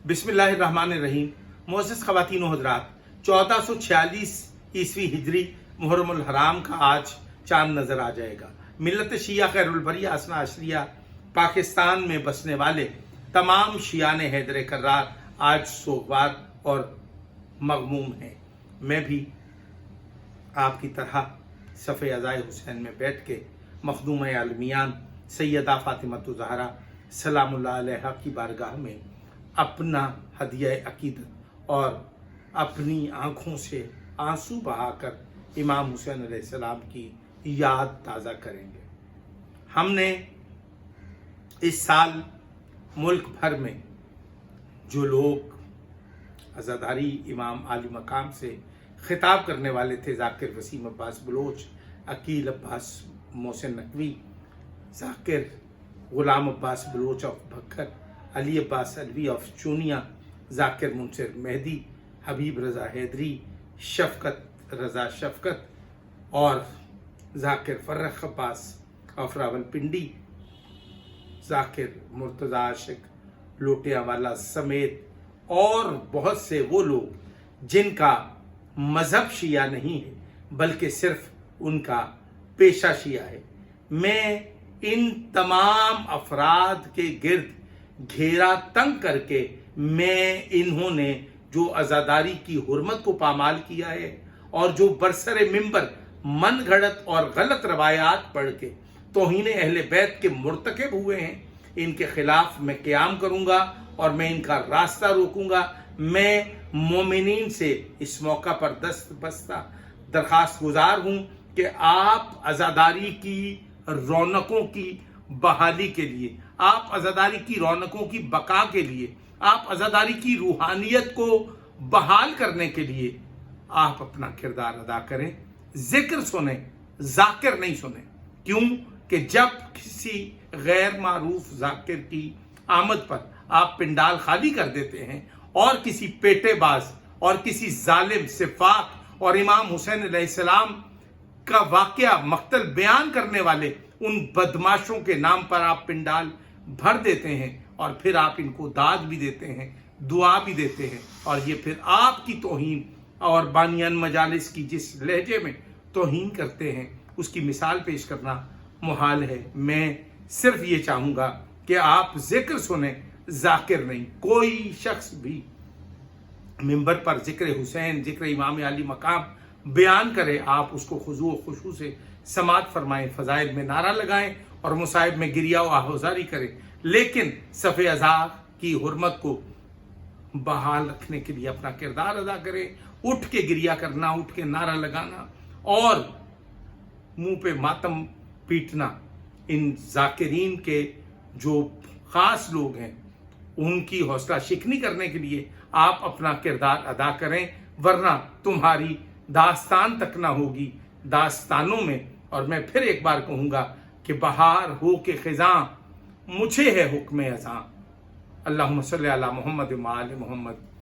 बिस्मिल्लाहिर्रहमानिर्रहीम। मोअज़्ज़ज़ ख़वातीन व हज़रात, 1446 ईस्वी हिजरी मुहर्रमुल हराम का आज चांद नज़र आ जाएगा। मिल्लत शिया खैरुल बरिया असना अशरिया पाकिस्तान में बसने वाले तमाम शियान हैदर कर्रार आज सोगवार और मग़मूम हैं। मैं भी आपकी तरह सफ़े अज़ाए हुसैन में बैठ के मखदूम आलमियान सैयदा फ़ातिमतुज़ ज़हरा सलामुल्लाह अलैहा की बारगाह में अपना हदिया अकीदत और अपनी आँखों से आंसू बहाकर इमाम हुसैन अलैहिस्सलाम की याद ताज़ा करेंगे। हमने इस साल मुल्क भर में जो लोग अज़ादारी इमाम आली मकाम से खिताब करने वाले थे, ज़ाकिर वसीम अब्बास बलोच, अकील अब्बास मोहसिन नकवी, ज़ाकिर गुलाम अब्बास बलोच ऑफ भक्खर, अली अब्बास अलवी ऑफ चूनिया, ज़ाकिर मुनसिर मेहदी, हबीब रज़ा हैदरी, शफ़क़त रज़ा शफ़क़त और ज़ाकिर फ़र्रख अब्बास ऑफ रावलपिंडी, ज़ाकिर मुर्तज़ा आशिक लोटियावाला समेत और बहुत से वो लोग जिनका मज़हब शिया नहीं है बल्कि सिर्फ उनका पेशा शिया है। मैं इन तमाम अफराद के गिर्द घेरा तंग करके इन्होंने जो अज़ादारी की हुर्मत को पामाल किया है और जो बरसरे मिंबर मन घड़त और गलत रवायात पढ़ के तौहीन अहले बैत के मुर्तकिब हुए हैं, इनके खिलाफ मैं क़याम करूँगा और मैं इनका रास्ता रोकूँगा। मैं मोमिनीन से इस मौका पर दस्तबस्ता दरख्वास्त गुजार हूँ कि आप अज़ादारी की रौनकों की बहाली के लिए, आप अज़ादारी की रौनकों की बका के लिए, आप अज़ादारी की रूहानियत को बहाल करने के लिए आप अपना किरदार अदा करें। जिक्र सुने, ज़ाकिर नहीं सुने। क्यों कि जब किसी गैर मारूफ ज़ाकिर की आमद पर आप पिंडाल खाली कर देते हैं और किसी पेटेबाज और किसी जालिम सिफाक और इमाम हुसैन अलैहिस्सलाम का वाकया मक्तल बयान करने वाले उन बदमाशों के नाम पर आप पिंडाल भर देते हैं और फिर आप इनको दाद भी देते हैं, दुआ भी देते हैं और ये फिर आपकी तौहीन और बानियान मजालिस की जिस लहजे में तौहीन करते हैं उसकी मिसाल पेश करना मुहाल है। मैं सिर्फ ये चाहूँगा कि आप जिक्र सुने, ज़ाकिर नहीं। कोई शख्स भी मिंबर पर जिक्र हुसैन, जिक्र इमाम आली मकाम बयान करे, आप उसको खुजू व खुशू से समात फरमाएं, फ़ज़ाइल में नारा लगाएं और मुसाइब में गिरिया व आहुजारी करें, लेकिन सफ़े अज़ा की हुर्मत को बहाल रखने के लिए अपना किरदार अदा करें। उठ के गिरिया करना, उठ के नारा लगाना और मुंह पे मातम पीटना इन ज़ाकिरीन के जो ख़ास लोग हैं उनकी हौसला शिकनी करने के लिए आप अपना किरदार अदा करें, वरना तुम्हारी दास्तान तक ना होगी दास्तानों में। और मैं फिर एक बार कहूँगा कि बहार हो के ख़िज़ां मुझे है हुक्म अज़ां। अल्लाहुम्मा सल्ली अला मुहम्मद व आले मुहम्मद।